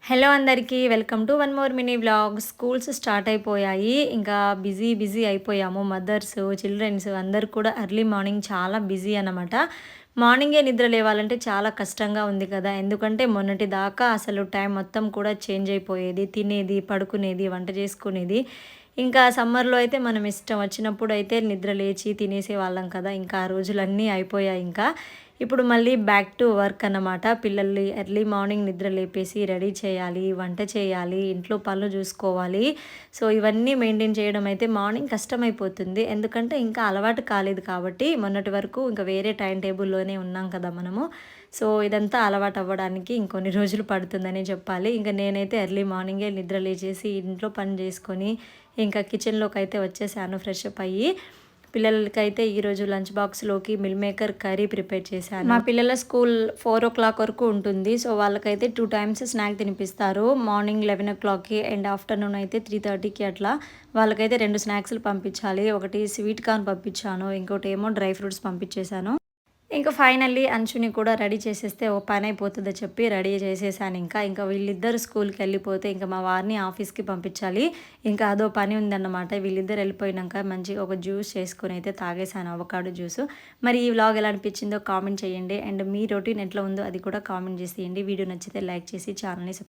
Hello అందరికీ welcome to one more mini vlog. Schools start అయిపోయాయి. ఇంకా బిజీ అయిపోయాము. మదర్స్, చిల్డ్రన్స్ అందరూ కూడా ఎర్లీ మార్నింగ్ చాలా బిజీ అన్నమాట. మార్నింగే నిద్ర లేవాలంటే చాలా కష్టంగా ఉంది కదా! ఎందుకంటే మొన్నటి దాకా అసలు టైం మొత్తం కూడా చేంజ్ అయిపోయేది. తినేది, పడుకునేది, వంట చేసుకునేది. ఇంకా సమ్మర్‌లో అయితే మనం ఇష్టం వచ్చినప్పుడు అయితే నిద్ర లేచి తినేసేవాళ్ళం కదా! ఇంకా ఆ రోజులన్నీ అయిపోయాయి ఇంకా. ఇప్పుడు మళ్ళీ బ్యాక్ టు వర్క్ అన్నమాట. పిల్లల్ని ఎర్లీ మార్నింగ్ నిద్ర లేపేసి రెడీ చేయాలి, వంట చేయాలి, ఇంట్లో పనులు చూసుకోవాలి. సో, ఇవన్నీ మెయింటైన్ చేయడం అయితే మార్నింగ్ కష్టమైపోతుంది. ఎందుకంటే ఇంకా అలవాటు కాలేదు కాబట్టి మొన్నటి వరకు ఇంకా వేరే టైం టేబుల్‌లోనే ఉన్నాం కదా మనము. సో, ఇదంతా అలవాటు అవ్వడానికి ఇంకొన్ని రోజులు పడుతుందనే చెప్పాలి. ఇంక నేనైతే ఎర్లీ మార్నింగే నిద్ర లేచేసి ఇంట్లో పని చేసుకొని ఇంకా కిచెన్‌లోకైతే వచ్చేసాను ఫ్రెష్ అప్ అయ్యి. పిల్లలకైతే ఈరోజు లంచ్ బాక్స్‌లోకి మిల్ మేకర్ కర్రీ ప్రిపేర్ చేశాను. మా పిల్లల స్కూల్ 4:00 వరకు ఉంటుంది. సో, వాళ్ళకైతే 2 టైమ్స్ స్నాక్ తినిపిస్తారు. మార్నింగ్ 11:00కి అండ్ ఆఫ్టర్‌నూన్ అయితే 3:30కి అట్లా. వాళ్ళకైతే 2 స్నాక్స్‌లు పంపించాలి. ఒకటి స్వీట్ కార్న్ పంపించాను. ఇంకోటేమో డ్రై ఫ్రూట్స్ పంపించేశాను. ఇంక ఫైనల్లీ అంశుని కూడా రెడీ చేసేస్తే ఓ పనైపోతదని చెప్పి రెడీ చేసేసాను ఇంకా. ఇంకా వీళ్ళిద్దరు స్కూల్‌కెళ్ళిపోతే ఇంక మా వారిని ఆఫీస్‌కి పంపించాలి. ఇంకా అదో పని ఉందన్నమాట. వీళ్ళిద్దరు వెళ్ళిపోయినాక మంచిగా ఒక జ్యూస్ చేసుకొనైతే తాగేసాను, అవకాడో జ్యూసు. మరి ఈ వ్లాగ్ ఎలా అనిపించిందో కామెంట్ చేయండి. అండ్ మీ రొటీన్ ఎట్లా ఉందో అది కూడా కామెంట్ చేసేయండి. వీడియో నచ్చితే లైక్ చేసి ఛానల్‌ని